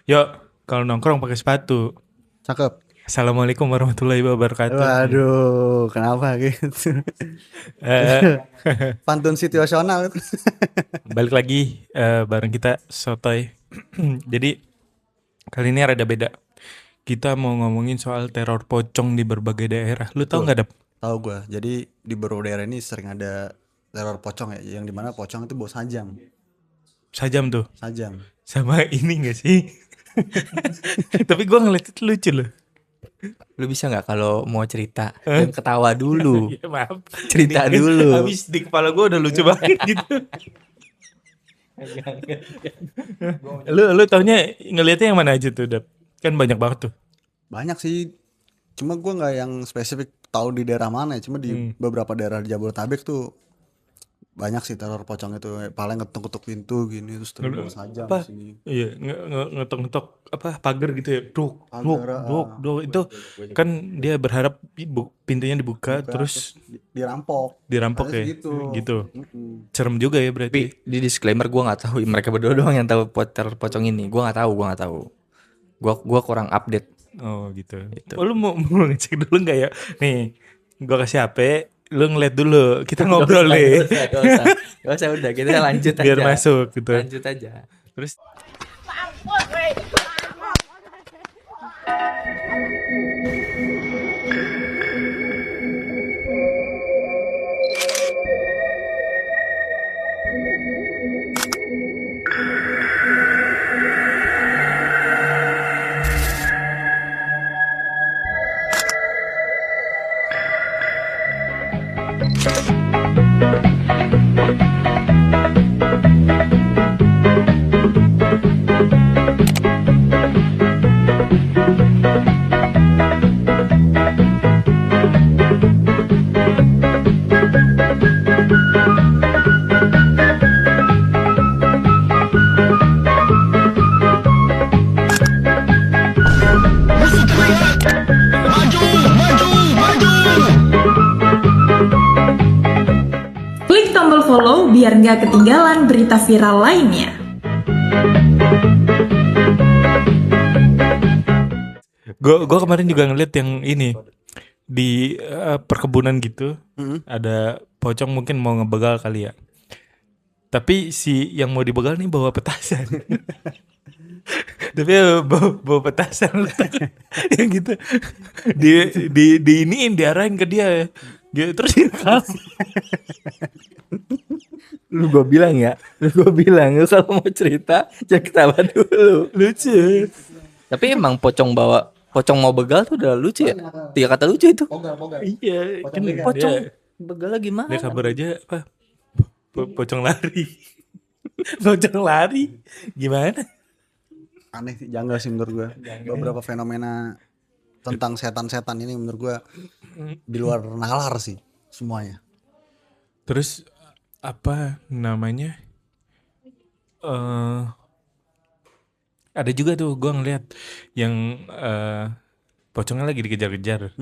Yuk, kalau nongkrong pakai sepatu. Cakep. Assalamualaikum warahmatullahi wabarakatuh. Waduh, kenapa gitu? Eh, Pantun situasional itu. balik lagi bareng kita Sotoy. Jadi kali ini rada beda. Kita mau ngomongin soal teror pocong di berbagai daerah. Lu tahu Betul. nggak, Dap? Tahu gue. Jadi di beberapa daerah ini sering ada teror pocong ya, yang dimana pocong itu bawa sajam. Sajam tuh. Sajam. Sama ini gak sih? Tapi gue ngeliat itu lucu loh. Lu bisa nggak kalau mau cerita dan ketawa dulu, Ya, maaf. cerita Ini dulu. habis di kepala gue udah lucu banget gitu. Lu taunya ngelihatnya yang mana aja tuh, Dap? Kan banyak banget tuh. Banyak sih. Cuma gue nggak yang spesifik tahu di daerah mana ya. Cuma di beberapa daerah di Jabodetabek tuh banyak sih teror pocong itu. Paling ngetuk-ngetuk pintu gini terus bawa sajam Apa? di sini. Iya, ngetok-ngetok apa pagar gitu ya. Duk, duk, Pagar, duk, duk. Itu kan dia berharap pintunya dibuka buka, terus dirampok. dirampok Katanya ya. segitu. Gitu. Mm-mm. Serem juga ya Tapi berarti. di disclaimer gue nggak tahu, mereka berdua doang yang tahu teror pocong ini. Gue nggak tahu. Gua kurang update. Oh gitu. Gitu. Oh, lu mau ngecek dulu nggak ya? Nih, gua kasih HP, lu ngeliat dulu. Kita ngobrol deh. Gak usah, udah kita lanjut aja. Biar masuk gitu. Lanjut aja. Terus Klik tombol follow biar nggak ketinggalan berita viral lainnya. gua kemarin juga ngeliat yang ini di perkebunan gitu. Ada pocong mungkin mau ngebegal kali ya. Tapi si yang mau dibegal nih bawa petasan. Tapi bawa petasan yang gitu. Di iniin diarahin ke dia. Dia terus dia kasih. Lu gue bilang kalau mau cerita jangan ketawa dulu. Lucu. Tapi emang pocong mau begal tuh udah lucu ya. 3 kata lucu itu. Iya, kan Pocong dia, begal gimana? dia kabar aja apa? Pocong lari. Pocong lari. Gimana? Aneh sih, janggal sih menurut gue. Beberapa fenomena tentang setan-setan ini menurut gue di luar nalar sih semuanya. Terus apa namanya? Ada juga tuh gue ngeliat yang pocongnya lagi dikejar-kejar.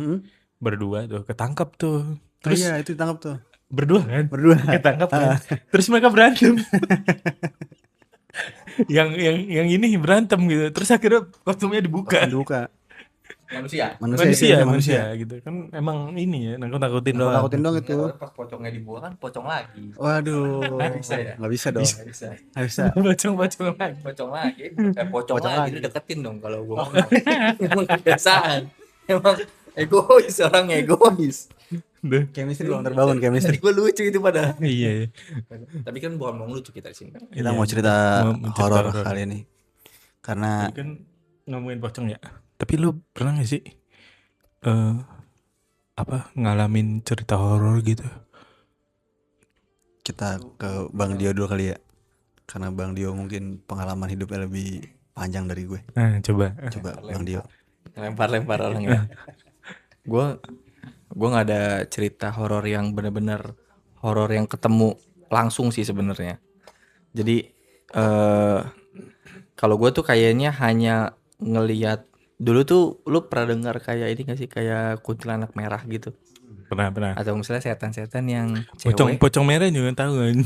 Berdua tuh ketangkep tuh. Terus Iya itu ditangkap tuh. berdua kan? Berdua. Ketangkep kan? Terus mereka berantem. yang ini berantem gitu. Terus akhirnya kostumnya dibuka. Dibuka. Manusia gitu kan, emang ini ya nakut-nakutin doang. Nakutin dong itu. Pas pocongnya dibuang kan pocong lagi. Waduh. Nggak bisa ya? Nggak bisa dong. Bisa. Nggak bisa. Pocong lagi. Pocong lagi. Pocong Pocong lagi. lagi. Lu deketin dong kalau gua ngomong. Emang kebiasaan. Emang egois, orang egois. Duh. Chemistry belum terbangun chemistry. Tadi gua lucu itu padahal. Iya. Tapi kan bukan ngomong lucu kita di sini. Kita Iya. mau cerita Mau cerita horor horor. kali ini. Karena Tadi kan ngomongin pocong ya. Tapi lu pernah gak sih ngalamin cerita horor gitu? kita ke Bang Dio dulu kali ya. Karena Bang Dio mungkin pengalaman hidupnya lebih panjang dari gue. Nah, coba. Coba Bang Dio. Lempar-lempar orangnya. Gua nggak ada cerita horor yang benar-benar horor yang ketemu langsung sih sebenarnya. Jadi kalau gue tuh kayaknya hanya ngelihat dulu tuh, lu pernah dengar kayak ini gak sih, kayak kuntilanak merah gitu, Pernah. atau misalnya setan-setan yang cewek? Pocong merah juga tahu kan?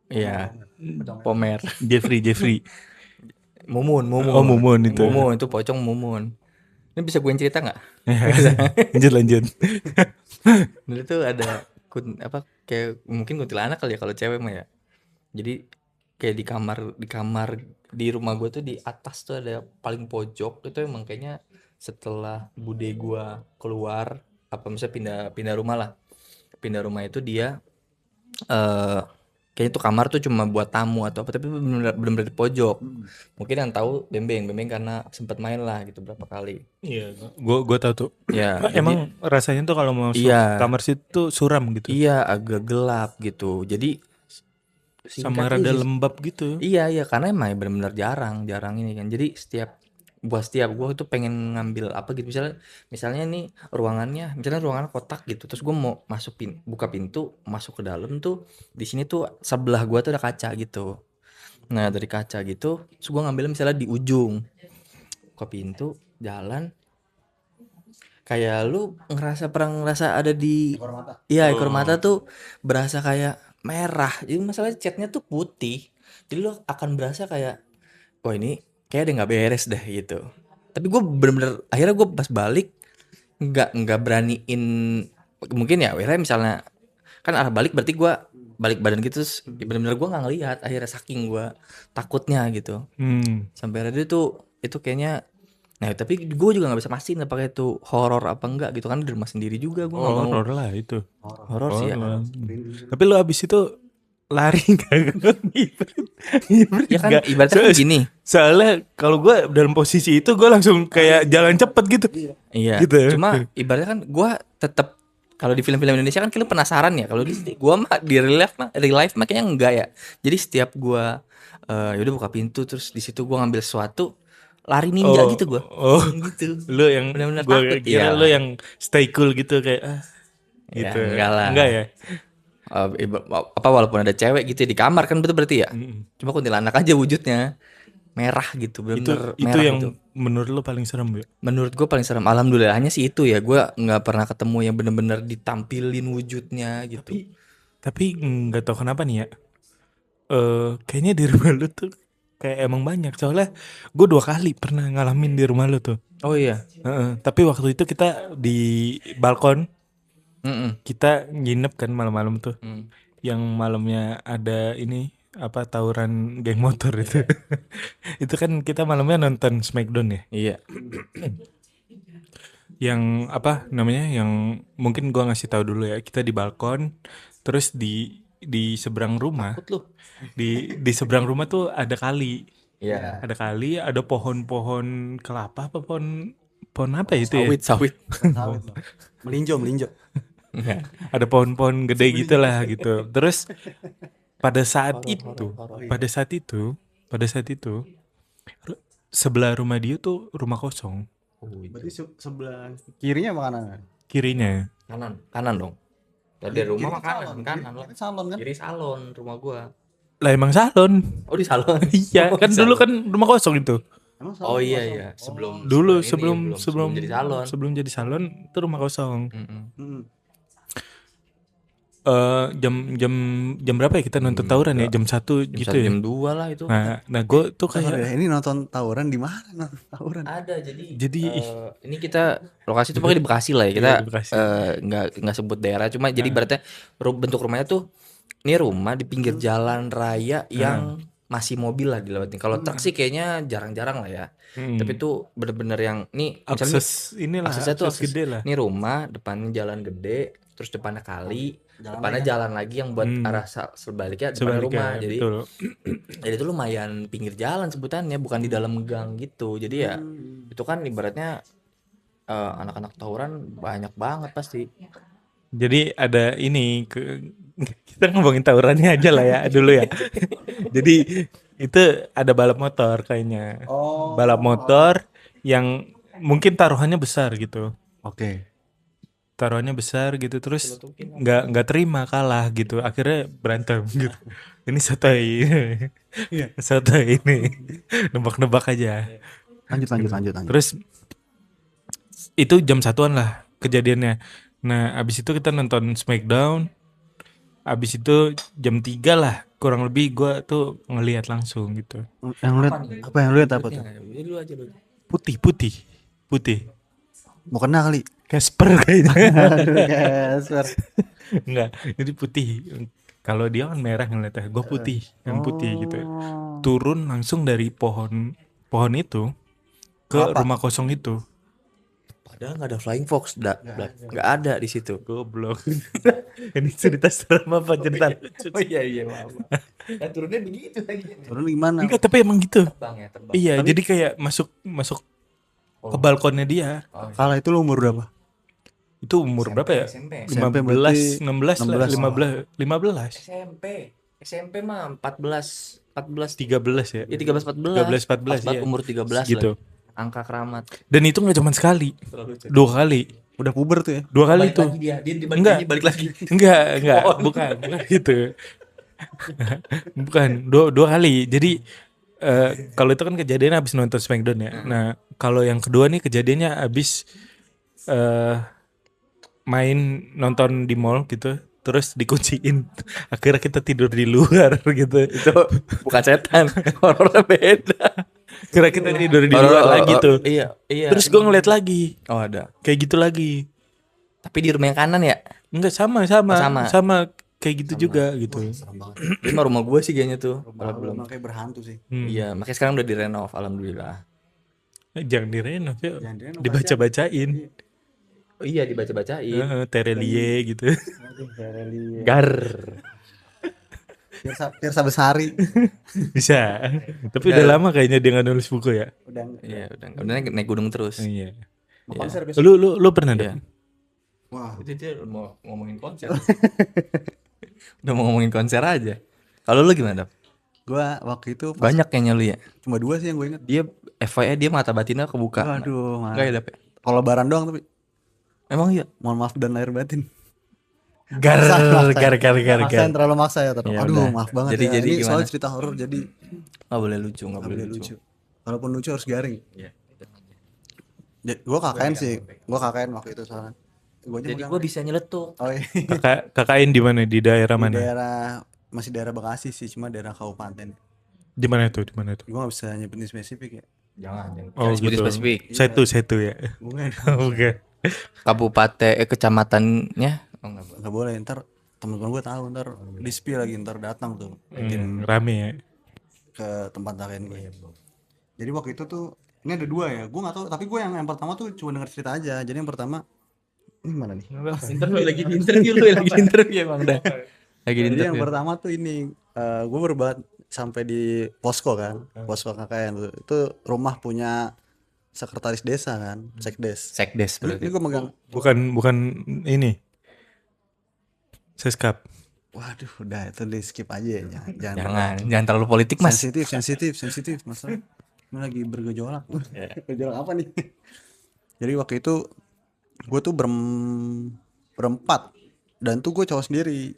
Iya, pomer. Jeffrey. Mumun. Oh, Mumun itu. Mumun itu pocong Mumun. Ini bisa gue cerita nggak? lanjut. Dulu tuh ada kayak mungkin kuntilanak kali ya kalau cewek mah ya. Jadi kayak di kamar di rumah gue tuh di atas tuh ada paling pojok itu emang kayaknya setelah bude gue keluar apa misalnya pindah rumah lah. Pindah rumah itu dia kayaknya tuh kamar tuh cuma buat tamu atau apa tapi bener-bener di pojok. Mungkin yang tahu Bembeng karena sempat main lah gitu berapa kali. Iya, gua tahu tuh. Ya, Emang rasanya tuh kalau mau Iya. kamar situ suram gitu. iya agak gelap gitu. Jadi Sama singkat rada aja sih. lembab gitu. Iya karena emang benar-benar jarang ini kan. Jadi setiap gue tuh pengen ngambil apa gitu misalnya nih misalnya ruangan kotak gitu terus gue mau buka pintu masuk ke dalam tuh di sini tuh sebelah gue tuh ada kaca gitu. Nah dari kaca gitu terus gue ngambil misalnya di ujung buka pintu jalan kayak lu pernah ngerasa ada di iya ekor mata tuh berasa kayak merah jadi masalah catnya tuh putih jadi lu akan berasa kayak wah ini kayak ada nggak beres deh gitu tapi gue bener-bener akhirnya gue pas balik nggak beraniin mungkin ya akhirnya misalnya kan arah balik berarti gue balik badan gitu terus bener-bener gue nggak ngelihat akhirnya saking gue takutnya gitu sampai akhirnya itu kayaknya nah tapi gue juga nggak bisa mastiin apakah itu horor apa enggak gitu kan di rumah sendiri juga gue nggak mau Horor lah itu. horor sih ya Tapi lu abis itu lari nggak? ya kan ibaratnya kan gini Soalnya kalau gue dalam posisi itu gue langsung kayak jalan cepet gitu. iya Gitu. cuma ibaratnya kan gue tetap kalau di film-film Indonesia kan kita penasaran ya kalau di gue mah di real life makanya enggak ya jadi setiap gue yaudah buka pintu terus di situ gue ngambil sesuatu lari ninja gitu gue gitu Lu yang benar-benar gue takut kira ya lu yang stay cool gitu kayak gitu. Ya, enggak lah. Enggak ya? Apa walaupun ada cewek gitu ya di kamar kan betul berarti ya cuma kuntilanak aja wujudnya merah gitu benar Itu merah yang gitu. menurut lu paling serem ya? Menurut gue paling serem alhamdulillahnya sih itu ya gue nggak pernah ketemu yang benar-benar ditampilin wujudnya gitu Tapi nggak tahu kenapa nih ya. Kayaknya di rumah lu tuh kayak emang banyak. Soalnya gue 2 kali pernah ngalamin di rumah lu tuh. oh iya Tapi waktu itu kita di balkon, Mm-mm. kita nginep kan malam-malam tuh. Mm. Yang malamnya ada ini apa tawuran geng motor itu. Itu kan kita malamnya nonton Smackdown ya. Iya Yang apa namanya? Yang mungkin gua ngasih tahu dulu ya. Kita di balkon, terus di seberang rumah, takut lu di seberang rumah tuh ada kali. iya Ada kali, ada pohon-pohon kelapa apa pohon apa itu ya? sawit Melinjo. Ada pohon-pohon gede gitu lah gitu. Terus pada saat itu sebelah rumah dia tuh rumah kosong, Berarti sebelah kirinya apa kanan? kirinya. kanan dong dari rumah mah kanan lah Salon kan? kiri salon rumah gua Lah emang salon. oh di salon Iya, kan dulu kan rumah kosong itu. Emang salon oh iya kosong? iya sebelum Dulu ini, sebelum jadi salon jadi salon itu rumah kosong. Mm-mm. Hmm. Jam berapa ya kita nonton tawuran ya? Jam 1 gitu ya. jam 2 lah itu Nah gue tuh Bentar kayak ya, ini nonton tawuran di mana? Nonton tawuran. ada Jadi ini kita lokasi itu pokoknya di Bekasi lah ya kita Iya, di Bekasi. nggak sebut daerah cuma jadi berarti bentuk rumahnya tuh ini rumah di pinggir jalan raya yang masih mobil lah dilewatin kalau truk sih kayaknya jarang-jarang lah ya tapi tuh bener-bener yang nih misalnya akses inilah aksesnya tuh akses gede lah. ini rumah depannya jalan gede terus depannya kali depannya jalan lagi yang buat arah sebaliknya depan rumah jadi betul. jadi itu lumayan pinggir jalan sebutannya bukan di dalam gang gitu jadi ya itu kan ibaratnya anak-anak tawuran banyak banget pasti Jadi ada ini kita ngomongin tawurannya aja lah ya dulu ya. Jadi itu ada balap motor kayaknya. Balap motor yang mungkin taruhannya besar gitu. Oke. Taruhannya besar gitu terus nggak terima kalah gitu. Akhirnya berantem gitu. Ini sotoy. Sotoy ini. Nebak-nebak aja. Lanjut. Terus itu jam 1-an lah kejadiannya. Nah abis itu kita nonton Smackdown. Abis itu jam 3 lah kurang lebih gue tuh ngelihat langsung gitu. Yang lihat apa yang lu lihat apa tuh? Ya, lu aja lu. Putih. Mau kena kali. Casper kayaknya. Aduh, Casper. Enggak, jadi putih. Kalau dia kan merah ngeliatnya, gue putih, yang putih gitu. Turun langsung dari pohon itu ke rumah kosong itu. Padahal nggak ada flying fox, nggak ada di situ. Goblok. Ini cerita serem apa cerita? Oh iya maaf. Dan turunnya begitu lagi. Turun gimana? Enggak, tapi emang gitu. Terbang ya terbang. Iya, jadi kayak masuk ke balkonnya dia. Kala itu lu umur berapa? Itu umur berapa ya? SMP. 15, 16 lah, 15. SMP mah 14 13 ya. ya 13 14. 13 14 ya. Umur 13 gitu. lah. Angka keramat. Dan itu enggak cuma sekali. 2 kali. Udah puber tuh ya? 2 kali Balik itu. lagi dia Enggak. balik lagi. Enggak, bukan gitu. Bukan, dua kali. Jadi kalau itu kan kejadian habis nonton Smackdown ya. Nah, kalau yang kedua nih kejadiannya habis main nonton di mall gitu, terus dikunciin. Akhirnya kita tidur di luar gitu. Itu bukan setan, horornya beda. Kira kita tidur di luar lagi tuh. Iya. Terus gue ngeliat lagi, Oh ada. kayak gitu lagi. Tapi di rumah yang kanan ya? Enggak sama kayak gitu juga gitu. Ini mah rumah gue sih kayaknya tuh. Belum kayak berhantu sih. Iya, makanya sekarang udah direnov, alhamdulillah. Jangan direnov ya. Jangan direnov, Dibaca-bacain. Oh iya dibaca-bacain. Terelie gitu. Gar. Tirsa Besari. Bisa. Tapi udah lama kayaknya dia nggak nulis buku ya. Iya, udah naik gunung terus. Iya. Konser besok. Lu pernah Iya. dapet? Wah. Itu dia mau ngomongin konser. Udah mau ngomongin konser aja. Kalau lu gimana, Dap? Gua waktu itu pas- Banyak kayaknya lu ya. cuma 2 sih yang gue inget. Dia FYI dia mata batinnya kebuka. Waduh, Enggak ya, Dap ya? kalau lebaran doang tapi Emang iya. mohon maaf dan lahir batin. Gar. Maksain terlalu maksa ya Ya aduh, udah. maaf banget Jadi- ya. jadi Ini gimana? soal cerita horor jadi Enggak boleh lucu, enggak nggak boleh boleh lucu. lucu. Walaupun lucu harus garing. Iya. Gue KKN sih, gue KKN waktu itu soalnya. Gua aja Jadi megang. gue bisa nyeletuk. Oh iya. KKN di mana? Di daerah Di mana? masih daerah Bekasi sih, cuma daerah kabupaten. Di mana tuh? Di mana tuh? Gue gak bisa nyebutin spesifik ya. Jangan Oh sebutin gitu. spesifik. Setu ya. Bukan. Oke. Kabupaten kecamatannya. Oh enggak boleh. Gak boleh, ntar teman-teman gue tahu, ntar dispi lagi, ntar datang tuh Rame ya. ke tempat KKN gue. Jadi waktu itu tuh ini ada 2 ya, gue nggak tahu. Tapi gue yang pertama tuh cuma dengar cerita aja. Jadi yang pertama ini mana nih? Interview lagi di interview lu lagi di interview emang dah. Lagi di Jadi yang interview. pertama tuh ini gue berbat sampai di posko kan, posko KKN tuh. Itu rumah punya sekretaris desa kan, sekdes. Sekdes Ini berarti. gue megang. Bukan ini. Seskap. Waduh, udah itu di skip aja ya, jangan. Jangan terlalu politik, Mas. Sensitif masalah. Ini lagi bergejolak. Gejolak apa nih? Jadi waktu itu gue tuh berempat dan tuh gue cowok sendiri.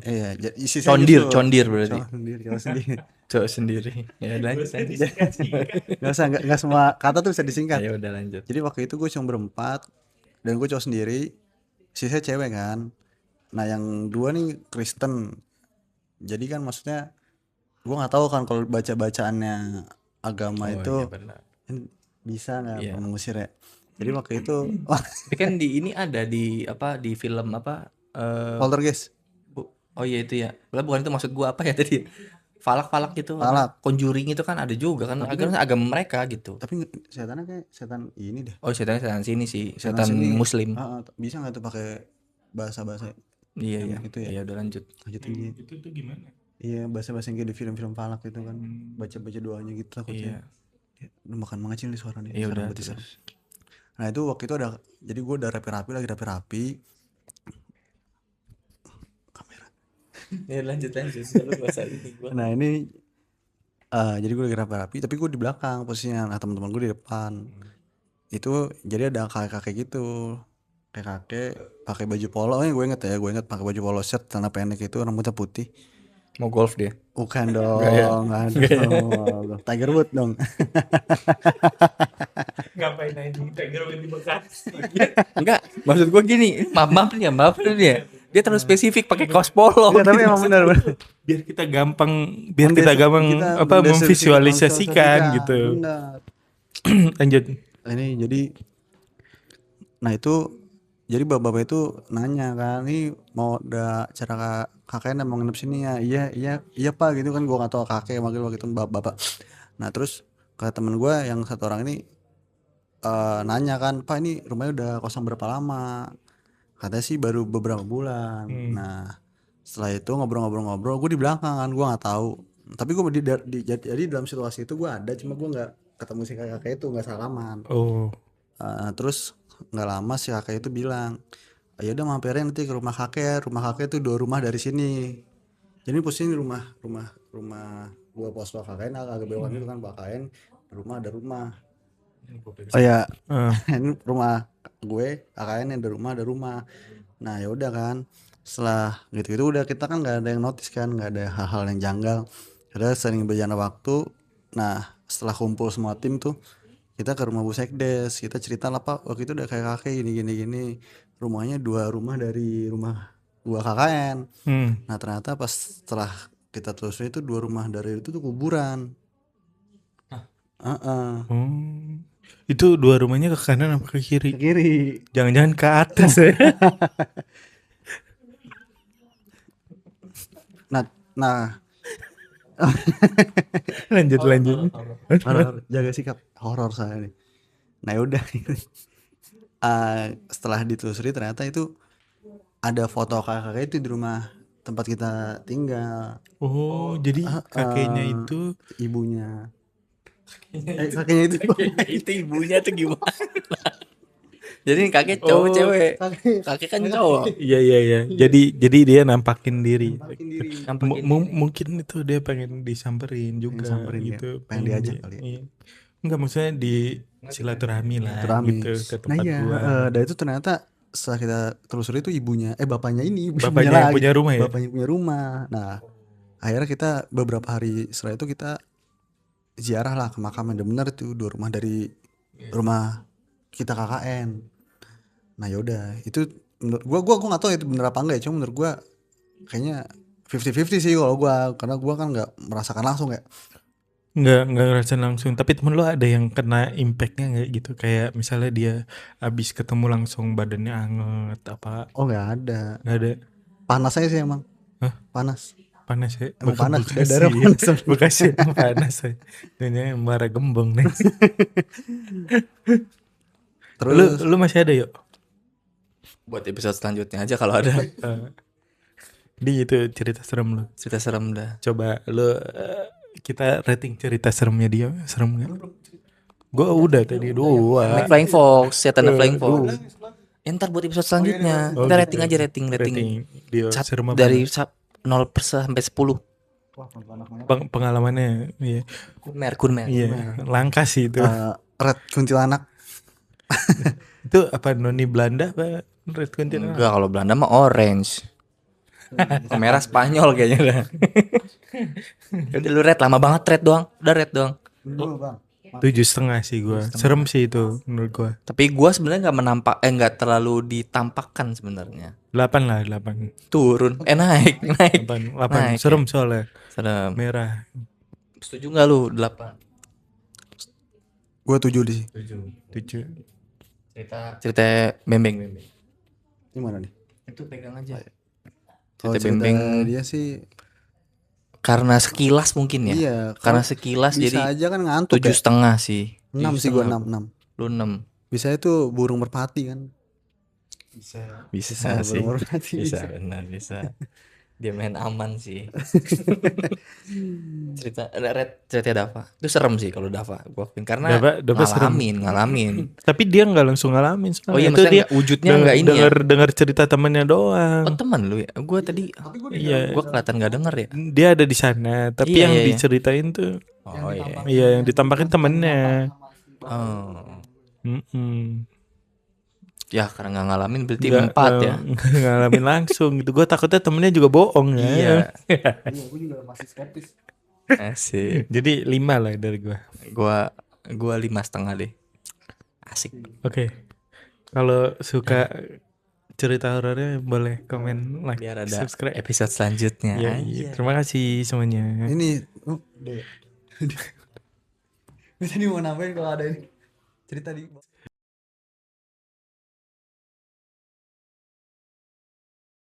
Iya, isinya Condir berarti. cowok sendiri. Cowok sendiri. Ya lanjut. Nggak semua kata tuh bisa disingkat. Ya udah lanjut. Jadi waktu itu gue cuma berempat dan gue cowok sendiri, sisanya cewek kan. Nah yang 2 nih Kristen. Jadi kan maksudnya gue nggak tahu kan kalau bacaannya agama itu bisa nggak mengusir ya. Jadi waktu itu Tapi kan di ini ada di apa di film apa poltergeist. Oh iya itu ya. Lah bukan itu maksud gua apa ya tadi? Falak gitu. Falak. Conjuring itu kan ada juga kan agama mereka gitu. Tapi setannya kayak setan ini deh. Oh setan sini sih, Setan setan sini. muslim. Bisa nggak tuh pakai bahasa Iya. gitu ya? Iya udah lanjut. Lanjutin gitu. Itu tuh gimana? Iya bahasa yang kayak di film-film falak itu kan, baca doanya gitu takutnya. Lu makan mengecil nih suaranya. Iya udah. terus. Nah itu waktu itu ada, jadi gue udah rapi-rapi. Kamera. Ya lanjut. Lu bahasa ini gua. Nah ini jadi gue lagi rapi-rapi, tapi gue di belakang posisinya. Nah teman-teman gue di depan. Itu jadi ada kakek-kakek gitu, kakek pakai baju polo. Gue inget pakai baju polo shirt celana pendek itu, rambutnya putih. Mau golf dia. Bukan dong, aduh. Tiger Woods dong. Ngapain aja Tiger Woods di Bekasi? Enggak, maksud gua gini, maaf nih ya. Dia terlalu spesifik pakai kaos polo. Enggak, tapi emang benar. Biar kita gampang memvisualisasikan gitu. Benar. Lanjut. Ini jadi bapak-bapak itu nanya kan, ini mau ada cara kakeknya mau nginep sini ya. Iya pak gitu kan, gua nggak tahu kakek manggil waktu itu bapak. Nah terus kata temen gue yang satu orang ini nanya kan, pak ini rumahnya udah kosong berapa lama? Katanya sih baru beberapa bulan. Nah setelah itu ngobrol-ngobrol gue di belakang kan, gue nggak tahu. Tapi gue jadi dalam situasi itu gue ada, cuma gue nggak ketemu si kakek itu, nggak salaman. Terus nggak lama si kakek itu bilang, ya udah mampirin nanti ke rumah kakek itu 2 rumah dari sini. Jadi posisi rumah gua pos KKN agak belok itu kan KKN, ada rumah. Oh ya, ini rumah gue KKN ada rumah. Nah ya udah kan, setelah gitu udah kita kan nggak ada yang notice kan, nggak ada hal-hal yang janggal. Ada sering berjalan waktu. Nah setelah kumpul semua tim tuh, kita ke rumah Bu Sekdes, kita cerita lah pak, waktu itu udah kayak kakek gini, rumahnya 2 rumah dari rumah gua KKN. Nah ternyata pas setelah kita telusuri itu 2 rumah dari itu tuh kuburan. Itu 2 rumahnya ke kanan apa ke kiri? Ke kiri. Jangan-jangan ke atas ya. Nah lanjut. horor, jaga sikap horor saya nih. Nah udah setelah ditelusuri ternyata itu ada foto kakek itu di rumah tempat kita tinggal. Jadi kakeknya itu ibunya. Kakeknya Itu ibunya tuh gimana? Jadi kakek cowok cewek. Kakek kan cowok. Iya. Jadi dia nampakin diri. Nampakin Mungkin itu dia pengen disamperin juga gitu. Pengen diajak kali. Iya. Enggak, maksudnya di silaturahmi lah gitu ke tempat gua. Dan itu ternyata setelah kita telusuri itu bapaknya Bapaknya yang punya rumah ya? Bapaknya punya rumah. Nah akhirnya kita beberapa hari setelah itu kita ziarah lah ke makam yang benar itu 2 rumah dari rumah kita KKN. Nah yaudah itu menurut gua nggak tahu itu bener apa enggak ya, cuma menurut gua kayaknya 50-50 sih kalau gua, karena gua kan nggak merasakan langsung ya. Nggak ngerasain langsung, tapi temen lo ada yang kena impactnya nggak gitu, kayak misalnya dia abis ketemu langsung badannya anget apa? Oh nggak ada. Panas aja sih emang. Hah? Panas ya? emang panas. Darah panas. Bekasi emang panas ya. Ini marah gembong nih. Terus lu masih ada yuk? Buat episode selanjutnya aja kalau ada. Di itu cerita serem lu. Cerita serem dah. Coba lu kita rating cerita seremnya dia, serem nggak? Gua udah tadi 2. Naik Flying Fox, setan Flying Fox. Ntar buat episode selanjutnya kita rating aja rating. Dia serem apa? Dari 0 sampai 10. Pengalamannya, iya. Kunmer. Iya, langka sih itu. Red kuntilanak. Itu apa, noni Belanda apa red kuntilanak? Enggak, kalau Belanda mah orange. Merah Spanyol kayaknya dah. Udah lu red, lama banget red doang. Udah red doang. 7,5 sih gua. Serem sih itu menurut gua. Tapi gua sebenarnya nggak terlalu ditampakkan sebenarnya. 8 lah, 8. Turun. Naik. 8. Naik, Serem soalnya. Serem. Merah. Setuju nggak lu 8? Gue 7 di sini. 7. Cerita Bembeng. Ini mana nih? Itu pegang aja. Cerita Bembeng dia sih karena sekilas mungkin ya. Iya. Karena sekilas bisa jadi aja kan ngantuk. 7,5 sih. 6 sih gue 6. Lu 6. Bisa itu burung merpati kan? Bisa sih. Burung merpati Bisa benar bisa. Dia main aman sih. cerita Dava itu serem sih kalau Dava gua akuin, karena Dava ngalamin. Tapi dia nggak langsung ngalamin. Oh iya, itu maksudnya dia wujudnya nggak ini ya. Dengar cerita temannya doang. Oh teman lu ya? Gua tadi Iya. Gua kelihatan nggak denger ya. Dia ada di sana, tapi Iya, yang iya. diceritain tuh iya yang ditampakin temennya. Oh. Ya karena nggak ngalamin berarti 4 ya. Nggak ngalamin langsung gitu. Gue takutnya temennya juga bohong ya. Iya. gue juga masih skeptis. Asik. Jadi 5 lah dari gue. Gua 5,5 deh. Asik. Oke. Kalau suka cerita horornya boleh komen, like, biar ada subscribe. episode selanjutnya. Iya, Anjay. terima kasih semuanya. Ini gue tadi mau nambahin kalau ada ini cerita di